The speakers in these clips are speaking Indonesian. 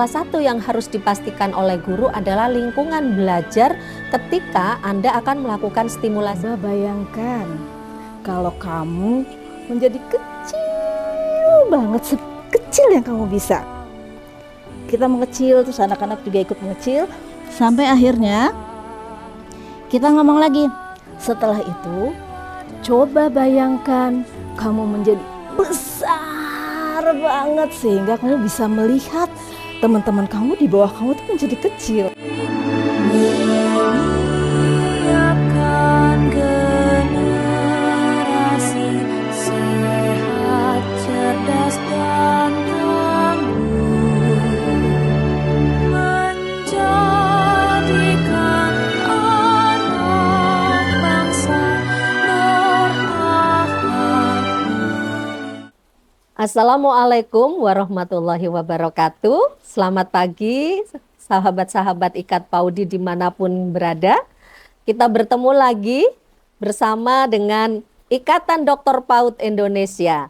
salah satu yang harus dipastikan oleh guru adalah lingkungan belajar ketika Anda akan melakukan stimulasi. Coba bayangkan kalau kamu menjadi kecil banget, sekecil yang kamu bisa. Kita mengecil, terus anak-anak juga ikut mengecil, sampai akhirnya kita ngomong lagi. Setelah itu, coba bayangkan kamu menjadi besar banget sehingga kamu bisa melihat teman-teman kamu di bawah kamu tuh menjadi kecil. Menyiapkan generasi sehat, cerdas dan tangguh, menjadikan anak bangsa berakhlak. Assalamualaikum warahmatullahi wabarakatuh. Selamat pagi sahabat-sahabat Ikat Paudi dimanapun berada. Kita bertemu lagi bersama dengan Ikatan Dokter PAUD Indonesia.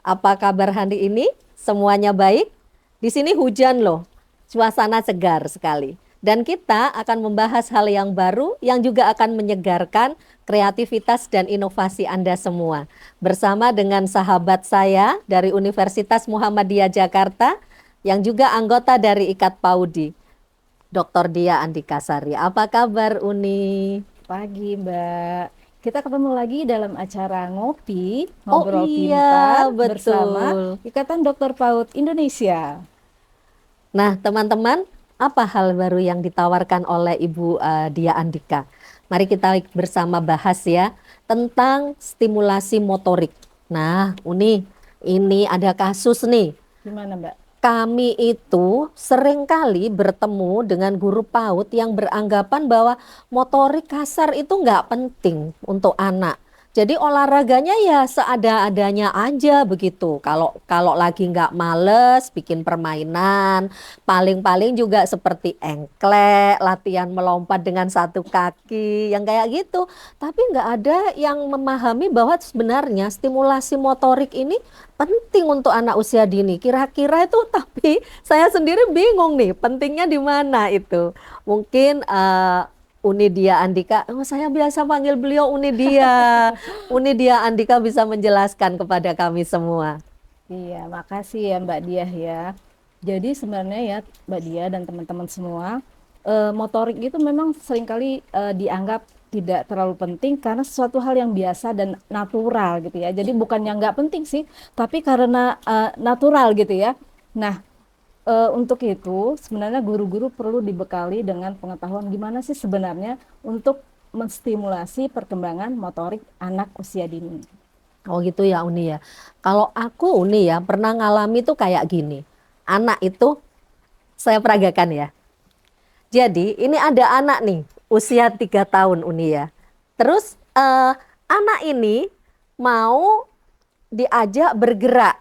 Apa kabar hari ini? Semuanya baik? Di sini hujan loh, suasana segar sekali. Dan kita akan membahas hal yang baru yang juga akan menyegarkan kreativitas dan inovasi Anda semua. Bersama dengan sahabat saya dari Universitas Muhammadiyah Jakarta yang juga anggota dari Ikat Paudi, Dr. Dia Andika Sari. Apa kabar Uni? Pagi Mbak, kita ketemu lagi dalam acara ngopi, Oh ngobrol iya, pintar bersama betul. Ikatan Dokter PAUD Indonesia. Nah teman-teman, apa hal baru yang ditawarkan oleh Ibu Dia Andika? Mari kita bersama bahas ya tentang stimulasi motorik. Nah Uni, ini ada kasus nih. Gimana Mbak? Kami itu seringkali bertemu dengan guru PAUD yang beranggapan bahwa motorik kasar itu nggak penting untuk anak. Jadi olahraganya ya seada-adanya aja begitu. Kalau lagi nggak males bikin permainan, paling-paling juga seperti engklek, latihan melompat dengan satu kaki, yang kayak gitu. Tapi nggak ada yang memahami bahwa sebenarnya stimulasi motorik ini penting untuk anak usia dini. Kira-kira itu, tapi saya sendiri bingung nih, pentingnya di mana itu. Mungkin Uni Dia Andika, saya biasa panggil beliau Uni Dia. Uni Dia Andika bisa menjelaskan kepada kami semua. Iya, makasih ya Mbak Diah ya. Jadi sebenarnya ya Mbak Diah dan teman-teman semua, motorik itu memang seringkali dianggap tidak terlalu penting karena sesuatu hal yang biasa dan natural gitu ya. Jadi bukannya nggak penting sih, tapi karena natural gitu ya. Nah, untuk itu sebenarnya guru-guru perlu dibekali dengan pengetahuan gimana sih sebenarnya untuk menstimulasi perkembangan motorik anak usia dini. Oh gitu ya Uni ya. Kalau aku Uni ya pernah ngalami tuh kayak gini. Anak itu saya peragakan ya. Jadi ini ada anak nih usia 3 tahun Uni ya. Terus anak ini mau diajak bergerak.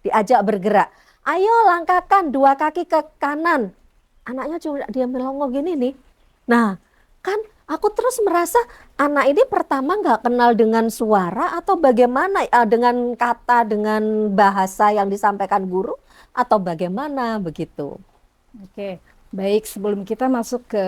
Diajak bergerak. Ayo langkahkan 2 kaki ke kanan. Anaknya cuma dia melongo gini nih. Nah kan aku terus merasa anak ini pertama nggak kenal dengan suara atau bagaimana dengan kata, dengan bahasa yang disampaikan guru atau bagaimana begitu. Oke, baik, sebelum kita masuk ke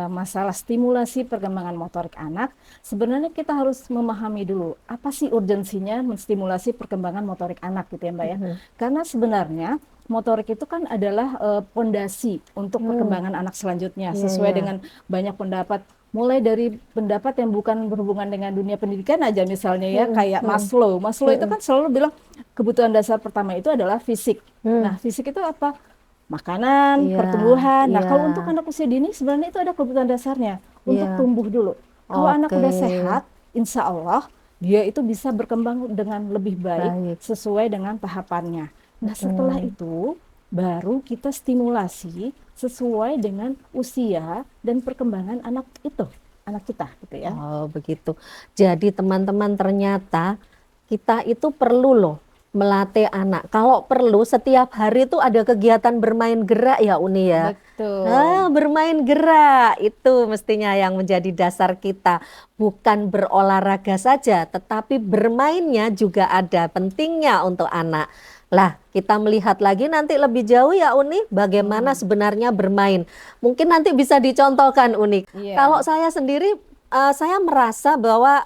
masalah stimulasi perkembangan motorik anak, sebenarnya kita harus memahami dulu apa sih urgensinya menstimulasi perkembangan motorik anak gitu ya Mbak ya. Karena sebenarnya motorik itu kan adalah pondasi untuk perkembangan anak selanjutnya sesuai dengan banyak pendapat. Mulai dari pendapat yang bukan berhubungan dengan dunia pendidikan aja misalnya ya, kayak Maslow. Maslow itu kan selalu bilang kebutuhan dasar pertama itu adalah fisik. Nah, fisik itu apa? Makanan, Iya, pertumbuhan. Nah, iya. kalau untuk anak usia dini sebenarnya itu ada kebutuhan dasarnya untuk Iya. tumbuh dulu. Kalau anak Oke. udah sehat, insya Allah dia itu bisa berkembang dengan lebih baik sesuai dengan tahapannya. Nah, setelah itu baru kita stimulasi sesuai dengan usia dan perkembangan anak itu, anak kita gitu ya. Oh begitu. Jadi teman-teman ternyata kita itu perlu loh melatih anak. Kalau perlu setiap hari itu ada kegiatan bermain gerak ya Uni ya. Betul. Bermain gerak itu mestinya yang menjadi dasar kita. Bukan berolahraga saja, tetapi bermainnya juga ada pentingnya untuk anak. Lah, kita melihat lagi nanti lebih jauh ya Uni, bagaimana sebenarnya bermain. Mungkin nanti bisa dicontohkan Uni. Kalau Iya. saya sendiri, saya merasa bahwa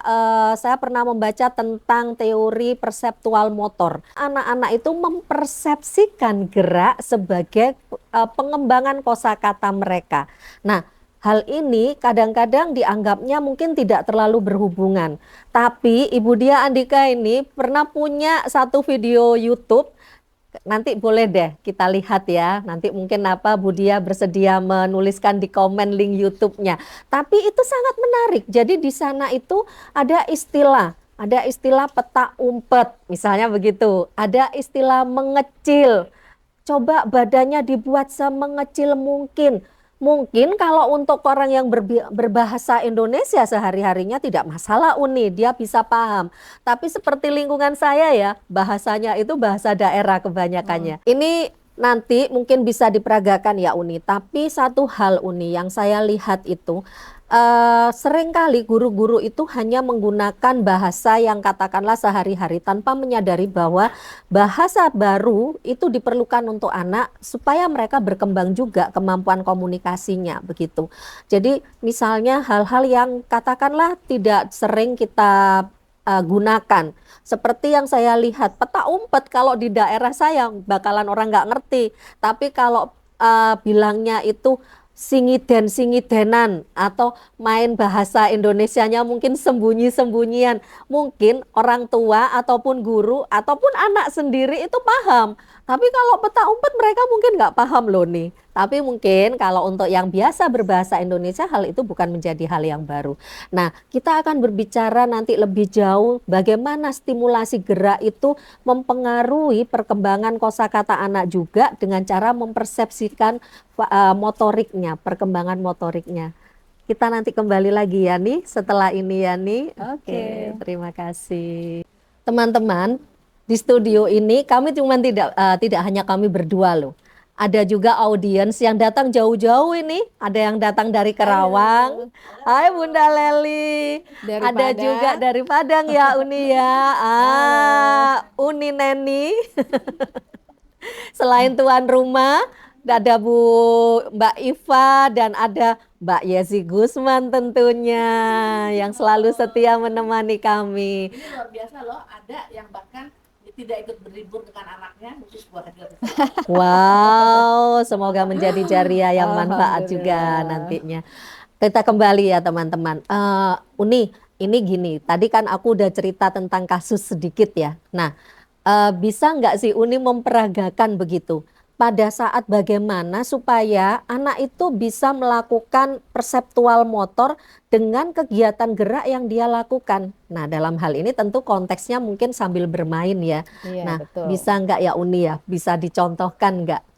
saya pernah membaca tentang teori perseptual motor. Anak-anak itu mempersepsikan gerak sebagai pengembangan kosakata mereka. Nah, hal ini kadang-kadang dianggapnya mungkin tidak terlalu berhubungan. Tapi Ibu Dia Andika ini pernah punya satu video YouTube. Nanti boleh deh kita lihat ya. Nanti mungkin Bu Dia bersedia menuliskan di komen link YouTube-nya. Tapi itu sangat menarik. Jadi di sana itu ada istilah peta umpet, misalnya begitu. Ada istilah mengecil. Coba badannya dibuat semengecil mungkin. Mungkin kalau untuk orang yang berbahasa Indonesia sehari-harinya tidak masalah Uni, dia bisa paham. Tapi seperti lingkungan saya ya, bahasanya itu bahasa daerah kebanyakannya. Ini nanti mungkin bisa diperagakan ya Uni, tapi satu hal Uni yang saya lihat itu seringkali guru-guru itu hanya menggunakan bahasa yang katakanlah sehari-hari tanpa menyadari bahwa bahasa baru itu diperlukan untuk anak supaya mereka berkembang juga kemampuan komunikasinya begitu. Jadi misalnya hal-hal yang katakanlah tidak sering kita gunakan. Seperti yang saya lihat peta umpet kalau di daerah saya bakalan orang nggak ngerti. Tapi kalau bilangnya itu singiden-singidenan atau main bahasa Indonesianya mungkin sembunyi-sembunyian. Mungkin orang tua ataupun guru ataupun anak sendiri itu paham. Tapi kalau peta umpet mereka mungkin nggak paham loh nih. Tapi mungkin kalau untuk yang biasa berbahasa Indonesia hal itu bukan menjadi hal yang baru. Nah, kita akan berbicara nanti lebih jauh bagaimana stimulasi gerak itu mempengaruhi perkembangan kosakata anak juga dengan cara mempersepsikan motoriknya, perkembangan motoriknya. Kita nanti kembali lagi ya nih setelah ini ya nih. Oke, terima kasih. Teman-teman, di studio ini kami cuma tidak hanya kami berdua loh. Ada juga audiens yang datang jauh-jauh ini. Ada yang datang dari Kerawang. Hai Bunda Leli. Dari Ada Padang. juga dari Padang ya Uni ya. Uni Neni. Selain tuan rumah, ada Mbak Iva dan ada Mbak Yesi Gusman tentunya yang selalu setia menemani kami. Ini luar biasa loh, ada yang bahkan tidak ikut berlibur dengan anaknya, khusus buat hadir. Wow, semoga menjadi jariah yang manfaat juga nantinya. Kita kembali ya teman-teman. Uni, ini gini, tadi kan aku udah cerita tentang kasus sedikit ya. Nah, bisa nggak sih Uni memperagakan begitu? Pada saat bagaimana supaya anak itu bisa melakukan perseptual motor dengan kegiatan gerak yang dia lakukan. Nah, dalam hal ini tentu konteksnya mungkin sambil bermain ya. Iya, Nah, betul. bisa nggak ya Uni ya? Bisa dicontohkan nggak?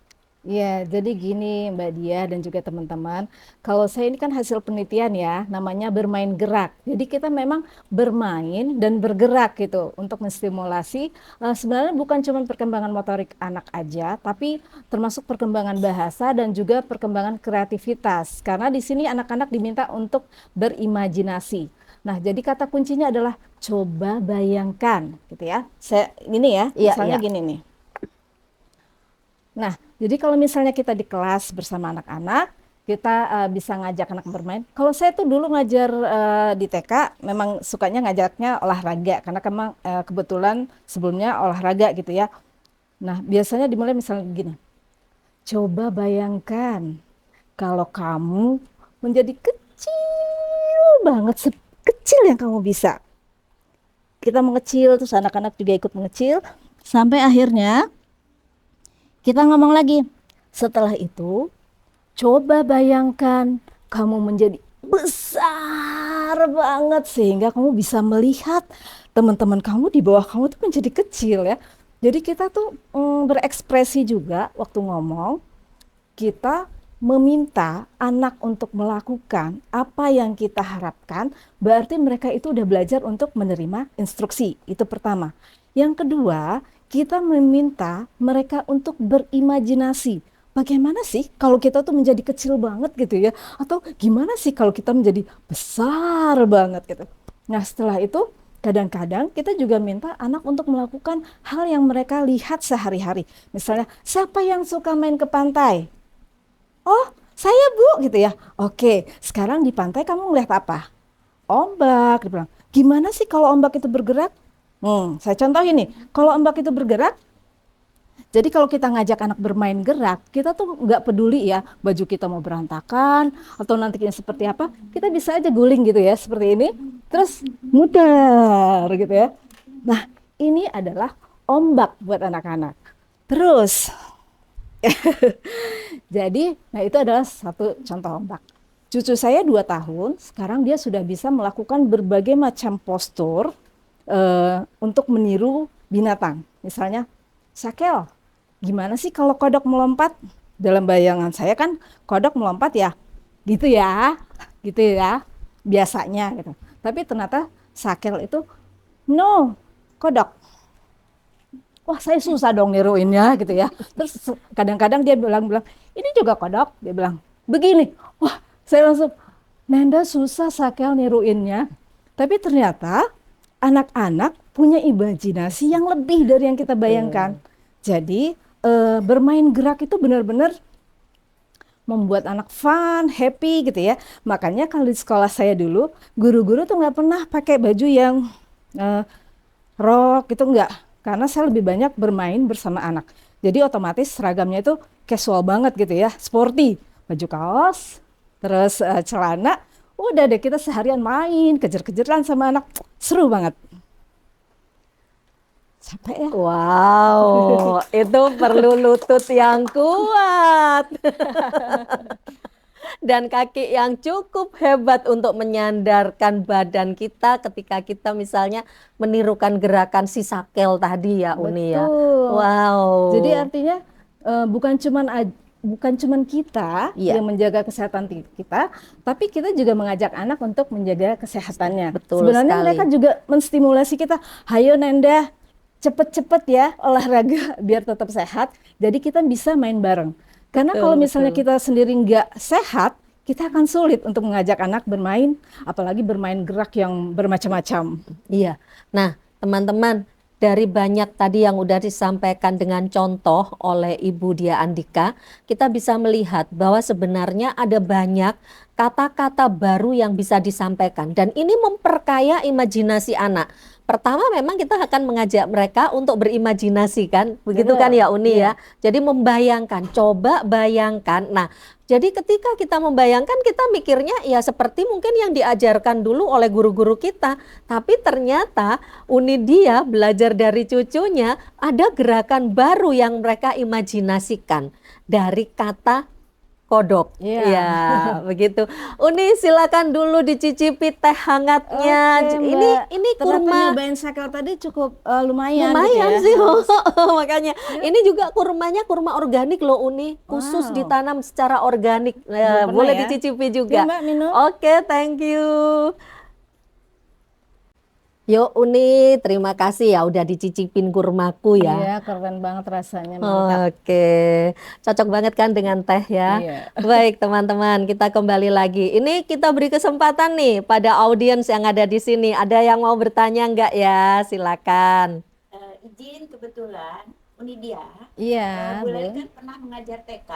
Ya, jadi gini Mbak Dia dan juga teman-teman, kalau saya ini kan hasil penelitian ya, namanya bermain gerak. Jadi kita memang bermain dan bergerak gitu untuk menstimulasi sebenarnya bukan cuma perkembangan motorik anak aja, tapi termasuk perkembangan bahasa dan juga perkembangan kreativitas. Karena di sini anak-anak diminta untuk berimajinasi. Nah, jadi kata kuncinya adalah coba bayangkan gitu ya. Saya ini ya, Iya, misalnya iya. gini nih. Nah, jadi kalau misalnya kita di kelas bersama anak-anak, kita bisa ngajak anak bermain. Kalau saya tuh dulu ngajar di TK, memang sukanya ngajaknya olahraga, karena memang kebetulan sebelumnya olahraga gitu ya. Nah, biasanya dimulai misalnya gini, coba bayangkan kalau kamu menjadi kecil banget, sekecil yang kamu bisa. Kita mengecil, terus anak-anak juga ikut mengecil, sampai akhirnya kita ngomong lagi. Setelah itu, coba bayangkan kamu menjadi besar banget sehingga kamu bisa melihat teman-teman kamu di bawah kamu tuh menjadi kecil ya. Jadi kita tuh berekspresi juga waktu ngomong. Kita meminta anak untuk melakukan apa yang kita harapkan, berarti mereka itu udah belajar untuk menerima instruksi. Itu pertama. Yang kedua, kita meminta mereka untuk berimajinasi. Bagaimana sih kalau kita tuh menjadi kecil banget gitu ya? Atau gimana sih kalau kita menjadi besar banget gitu? Nah, setelah itu kadang-kadang kita juga minta anak untuk melakukan hal yang mereka lihat sehari-hari. Misalnya, siapa yang suka main ke pantai? Oh, saya Bu, gitu ya. Oke, sekarang di pantai kamu ngeliat apa? Ombak. Dia bilang, gimana sih kalau ombak itu bergerak? Saya contohin nih, kalau ombak itu bergerak, jadi kalau kita ngajak anak bermain gerak, kita tuh nggak peduli ya baju kita mau berantakan atau nantinya seperti apa, kita bisa aja guling gitu ya seperti ini, terus muter gitu ya. Nah, ini adalah ombak buat anak-anak. Terus, jadi, nah itu adalah satu contoh ombak. Cucu saya 2 tahun, sekarang dia sudah bisa melakukan berbagai macam postur untuk meniru binatang. Misalnya, Sakel, gimana sih kalau kodok melompat? Dalam bayangan saya kan kodok melompat ya, gitu ya, biasanya gitu. Tapi ternyata Sakel itu, no, kodok. Wah, saya susah dong niruinnya gitu ya. Terus kadang-kadang dia bilang, ini juga kodok. Dia bilang, begini. Wah, saya langsung, Nenda susah Sakel niruinnya. Tapi ternyata anak-anak punya imajinasi yang lebih dari yang kita bayangkan. Jadi bermain gerak itu benar-benar membuat anak fun, happy gitu ya. Makanya kalau di sekolah saya dulu, guru-guru tuh nggak pernah pakai baju yang rok gitu, enggak. Karena saya lebih banyak bermain bersama anak. Jadi otomatis seragamnya itu casual banget gitu ya, sporty. Baju kaos, terus celana, udah deh kita seharian main, kejar-kejaran sama anak. Seru banget. Capek ya? Wow, itu perlu lutut yang kuat dan kaki yang cukup hebat untuk menyandarkan badan kita ketika kita misalnya menirukan gerakan si Sakel tadi ya Uni ya. Betul. Wow. Jadi artinya bukan cuman kita yang menjaga kesehatan kita, tapi kita juga mengajak anak untuk menjaga kesehatannya. Betul Sebenarnya sekali. mereka juga menstimulasi kita, hayo Nenda, cepet-cepet ya olahraga biar tetap sehat. Jadi kita bisa main bareng. Karena kalau misalnya kita sendiri nggak sehat, kita akan sulit untuk mengajak anak bermain, apalagi bermain gerak yang bermacam-macam. Iya. Nah, teman-teman, dari banyak tadi yang udah disampaikan dengan contoh oleh Ibu Dia Andika, kita bisa melihat bahwa sebenarnya ada banyak kata-kata baru yang bisa disampaikan dan ini memperkaya imajinasi anak. Pertama memang kita akan mengajak mereka untuk berimajinasi kan, begitu kan ya Uni ya. Jadi membayangkan, coba bayangkan. Nah, jadi ketika kita membayangkan kita mikirnya ya seperti mungkin yang diajarkan dulu oleh guru-guru kita. Tapi ternyata Uni dia belajar dari cucunya ada gerakan baru yang mereka imajinasikan dari kata kodok. Ya, begitu. Uni silakan dulu dicicipi teh hangatnya. Oke, ini kurma. Nyobain Sakel tadi cukup lumayan Lumayan gitu sih, ya. makanya. Ini juga kurmanya kurma organik loh Uni, khusus ditanam secara organik. Boleh ya. dicicipi juga. Ya, Mbak, minum. Oke, thank you. Yuk Uni, terima kasih ya udah dicicipin kurmaku ya. Iya, keren banget rasanya, mantap. Oke, cocok banget kan dengan teh ya. Iya. Baik teman-teman, kita kembali lagi. Ini kita beri kesempatan nih pada audiens yang ada di sini. Ada yang mau bertanya nggak ya? Silakan. Izin kebetulan Uni dia, Iya, Bu Leli boleh. kan pernah mengajar TK.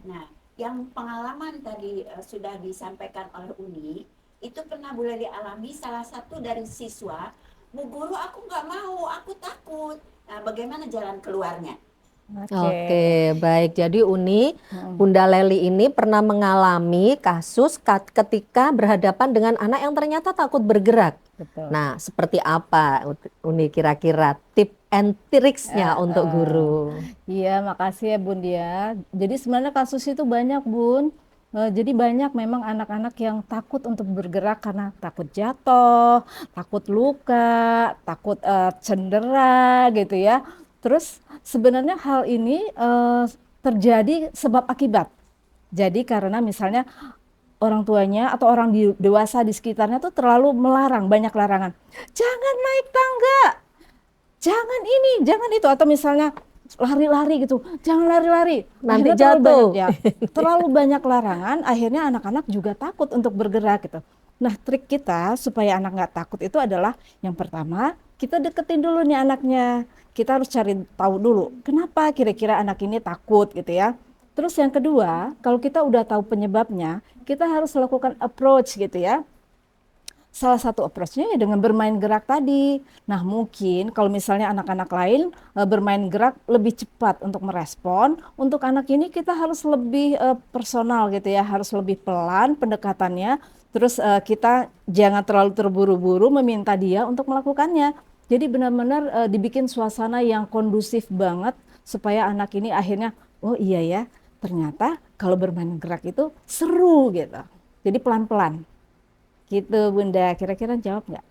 Nah, yang pengalaman tadi sudah disampaikan oleh Uni, itu pernah Bu Leli alami salah satu dari siswa, Bu Guru aku nggak mau, aku takut. Nah, bagaimana jalan keluarnya? Oke, baik. Jadi Uni, Bunda Leli ini pernah mengalami kasus ketika berhadapan dengan anak yang ternyata takut bergerak. Betul. Nah, seperti apa Uni kira-kira tip and tricksnya untuk guru? Iya, makasih ya Bun dia. Jadi sebenarnya kasus itu banyak Bun. Jadi banyak memang anak-anak yang takut untuk bergerak karena takut jatuh, takut luka, takut cedera gitu ya. Terus sebenarnya hal ini terjadi sebab akibat. Jadi karena misalnya orang tuanya atau orang dewasa di sekitarnya tuh terlalu melarang, banyak larangan. Jangan naik tangga, jangan ini, jangan itu. Atau misalnya lari-lari gitu, jangan lari-lari. Nanti Akhirnya jatuh. terlalu banyak larangan, akhirnya anak-anak juga takut untuk bergerak gitu. Nah, trik kita supaya anak nggak takut itu adalah yang pertama, kita deketin dulu nih anaknya. Kita harus cari tahu dulu, kenapa kira-kira anak ini takut gitu ya. Terus yang kedua, kalau kita udah tahu penyebabnya, kita harus lakukan approach gitu ya. Salah satu approach-nya ya dengan bermain gerak tadi. Nah, mungkin kalau misalnya anak-anak lain bermain gerak lebih cepat untuk merespon, untuk anak ini kita harus lebih personal gitu ya, harus lebih pelan pendekatannya. Terus kita jangan terlalu terburu-buru meminta dia untuk melakukannya. Jadi benar-benar dibikin suasana yang kondusif banget supaya anak ini akhirnya, oh iya ya, ternyata kalau bermain gerak itu seru gitu. Jadi pelan-pelan. Gitu Bunda, kira-kira jawab nggak?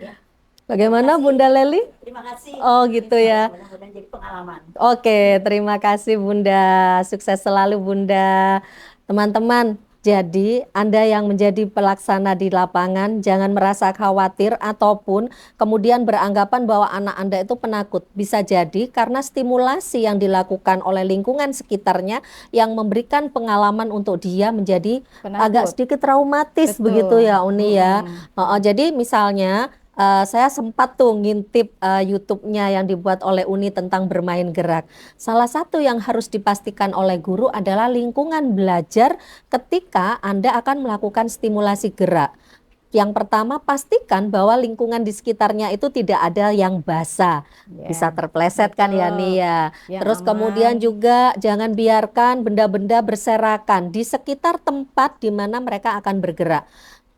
Ya, Bagaimana kasih. Bunda Leli? Terima kasih. Oh gitu ya. Mudah-mudahan jadi pengalaman. Oke, terima kasih Bunda. Sukses selalu Bunda. Teman-teman, jadi Anda yang menjadi pelaksana di lapangan jangan merasa khawatir ataupun kemudian beranggapan bahwa anak Anda itu penakut. Bisa jadi karena stimulasi yang dilakukan oleh lingkungan sekitarnya yang memberikan pengalaman untuk dia menjadi agak Penakut. sedikit traumatis Betul. begitu ya Uni ya. Mm-mm. Jadi misalnya saya sempat tuh ngintip YouTube-nya yang dibuat oleh Uni tentang bermain gerak. Salah satu yang harus dipastikan oleh guru adalah lingkungan belajar ketika Anda akan melakukan stimulasi gerak. Yang pertama, pastikan bahwa lingkungan di sekitarnya itu tidak ada yang basah. Ya, Bisa terpleset kan ya betul. nih ya. Yang Terus aman. kemudian juga jangan biarkan benda-benda berserakan di sekitar tempat di mana mereka akan bergerak.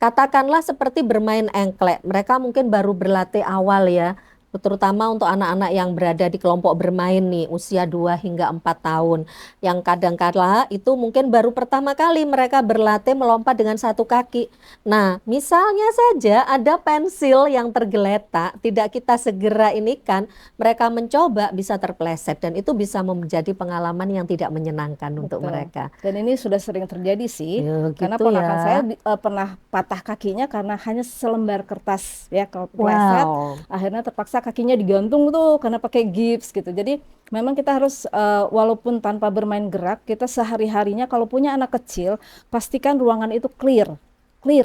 Katakanlah seperti bermain engklek, mereka mungkin baru berlatih awal ya, terutama untuk anak-anak yang berada di kelompok bermain nih, usia 2 hingga 4 tahun. Yang kadang-kala itu mungkin baru pertama kali mereka berlatih melompat dengan satu kaki. Nah, misalnya saja ada pensil yang tergeletak, tidak kita segera ini kan, mereka mencoba bisa terpleset dan itu bisa menjadi pengalaman yang tidak menyenangkan untuk Betul. mereka. Dan ini sudah sering terjadi sih, Ya, karena gitu ponakan ya. saya pernah patah kakinya karena hanya selembar kertas ya, kalau kepleset, Wow. akhirnya terpaksa kakinya digantung tuh karena pakai gips gitu. Jadi memang kita harus walaupun tanpa bermain gerak, kita sehari-harinya kalau punya anak kecil, pastikan ruangan itu clear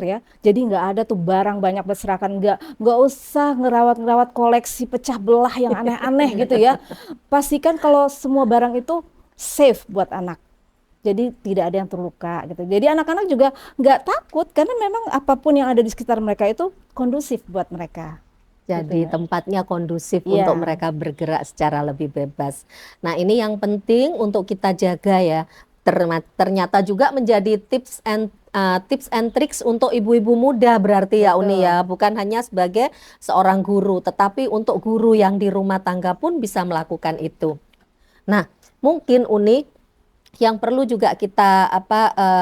ya. Jadi nggak ada tuh barang banyak berserakan, nggak usah ngerawat koleksi pecah belah yang aneh-aneh gitu ya. Pastikan kalau semua barang itu safe buat anak. Jadi tidak ada yang terluka gitu. Jadi anak-anak juga nggak takut karena memang apapun yang ada di sekitar mereka itu kondusif buat mereka. Jadi Gitu, Mbak. tempatnya kondusif Iya. untuk mereka bergerak secara lebih bebas. Nah, ini yang penting untuk kita jaga ya. Ternyata juga menjadi tips and tricks untuk ibu-ibu muda berarti ya Uni Betul. ya. Bukan hanya sebagai seorang guru, tetapi untuk guru yang di rumah tangga pun bisa melakukan itu. Nah, mungkin Uni yang perlu juga kita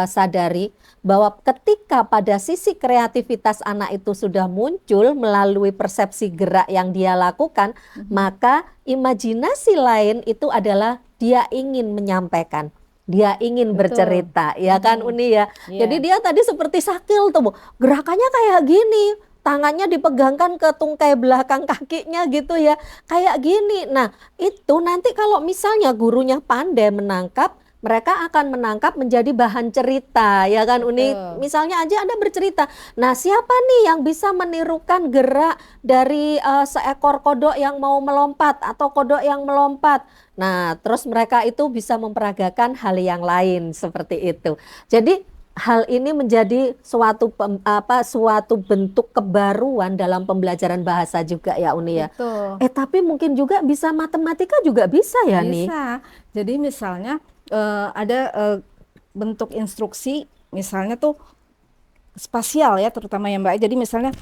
sadari bahwa ketika pada sisi kreativitas anak itu sudah muncul melalui persepsi gerak yang dia lakukan, maka imajinasi lain itu adalah dia ingin menyampaikan. Dia ingin Betul. bercerita, ya kan Uni ya. Iya. Jadi dia tadi seperti Sakil tuh, Bu. Gerakannya kayak gini, tangannya dipegangkan ke tungkai belakang kakinya gitu ya, kayak gini. Nah, itu nanti kalau misalnya gurunya pandai menangkap, mereka akan menangkap menjadi bahan cerita, ya kan Uni? Betul. Misalnya aja Anda bercerita, nah siapa nih yang bisa menirukan gerak dari seekor kodok yang mau melompat atau kodok yang melompat? Nah, terus mereka itu bisa memperagakan hal yang lain seperti itu. Jadi hal ini menjadi suatu bentuk kebaruan dalam pembelajaran bahasa juga ya Uni ya. Betul. Tapi mungkin juga bisa matematika juga bisa ya nih. Bisa. Jadi misalnya ada bentuk instruksi, misalnya tuh spasial ya, terutama ya Mbak. Jadi misalnya,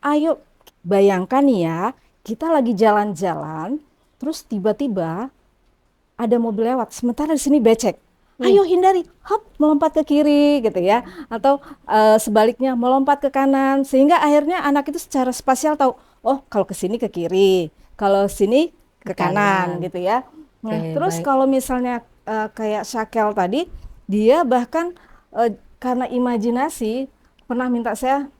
ayo bayangkan ya, kita lagi jalan-jalan, terus tiba-tiba ada mobil lewat, sementara di sini becek. Ayo hindari, hop, melompat ke kiri gitu ya, atau sebaliknya melompat ke kanan, sehingga akhirnya anak itu secara spasial tahu, oh kalau ke sini ke kiri, kalau sini ke kanan gitu ya. Nah, Oke, terus baik. kalau misalnya kayak Syakel tadi, dia bahkan karena imajinasi pernah minta saya,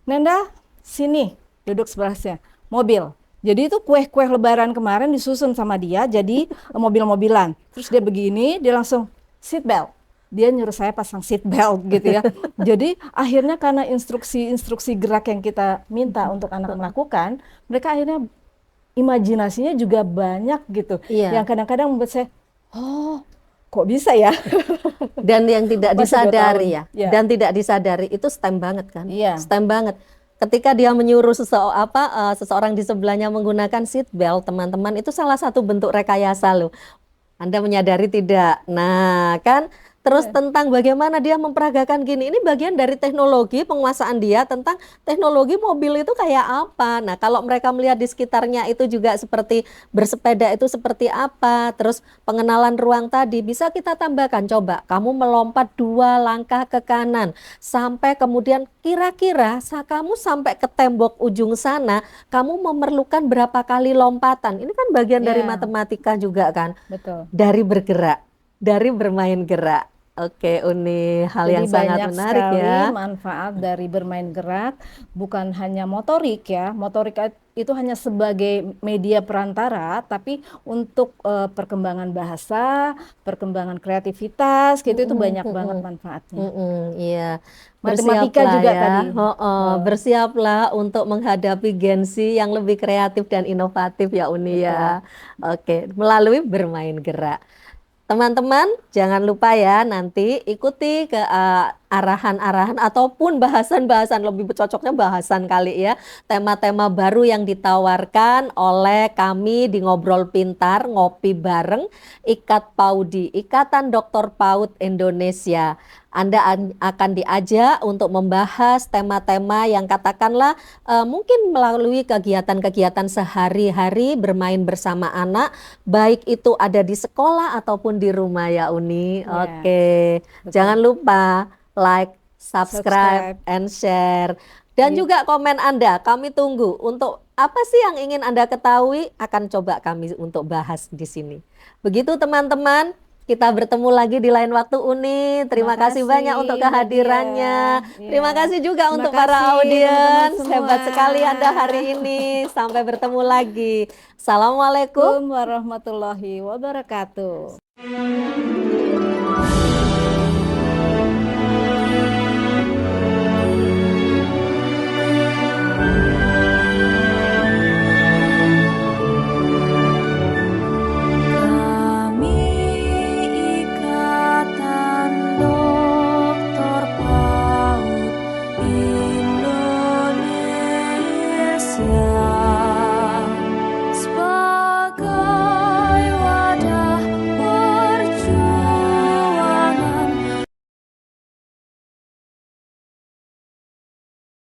Nenda sini duduk sebelahnya, mobil. Jadi itu kue-kue lebaran kemarin disusun sama dia jadi mobil-mobilan. Terus dia begini, dia langsung seat belt. dia nyuruh saya pasang seat belt gitu ya. Jadi akhirnya karena instruksi-instruksi gerak yang kita minta untuk anak melakukan, mereka akhirnya imajinasinya juga banyak gitu. Iya. Yang kadang-kadang membuat saya, oh kok bisa ya? Dan yang tidak Masih 2 disadari tahun. ya, Ya. dan tidak disadari itu STEM banget kan, Iya. STEM banget. Ketika dia menyuruh seseorang di sebelahnya menggunakan seat belt, teman-teman, itu salah satu bentuk rekayasa loh. Anda menyadari tidak? Nah, kan terus tentang bagaimana dia memperagakan gini, ini bagian dari teknologi penguasaan dia tentang teknologi mobil itu kayak apa. Nah, kalau mereka melihat di sekitarnya itu juga seperti bersepeda itu seperti apa, terus pengenalan ruang tadi, bisa kita tambahkan, coba kamu melompat 2 langkah ke kanan, sampai kemudian kira-kira kamu sampai ke tembok ujung sana, kamu memerlukan berapa kali lompatan. Ini kan bagian dari Ya. matematika juga kan, Betul. dari bergerak, dari bermain gerak. Oke, Uni, hal Jadi yang sangat banyak menarik sekali ya. manfaat dari bermain gerak, bukan hanya motorik ya. Motorik itu hanya sebagai media perantara, tapi untuk perkembangan bahasa, perkembangan kreativitas, gitu itu banyak banget manfaatnya. Iya, Matematika bersiaplah juga ya. tadi. Bersiaplah untuk menghadapi Gen Z yang lebih kreatif dan inovatif ya Uni ya. Oke, melalui bermain gerak. Teman-teman, jangan lupa ya nanti ikuti ke arahan-arahan ataupun bahasan-bahasan, lebih cocoknya bahasan kali ya, tema-tema baru yang ditawarkan oleh kami di Ngobrol Pintar, ngopi bareng IKAT PAUDI, Ikatan Dokter PAUD Indonesia. Anda akan diajak untuk membahas tema-tema yang katakanlah mungkin melalui kegiatan-kegiatan sehari-hari bermain bersama anak, baik itu ada di sekolah ataupun di rumah ya Uni. Ya, Oke, betul. jangan lupa like, subscribe, and share. Dan Iya. juga komen Anda, kami tunggu untuk apa sih yang ingin Anda ketahui, akan coba kami untuk bahas di sini. Begitu teman-teman. Kita bertemu lagi di lain waktu Uni. Terima kasih banyak untuk Mbak Dian. kehadirannya. Terima Iya. kasih juga Terima untuk para kasih, audiens. teman-teman Hebat semua. sekali Anda hari ini. Sampai bertemu lagi. Assalamualaikum. Assalamualaikum warahmatullahi wabarakatuh. Kami Ikatan Dokter PAUD Indonesia.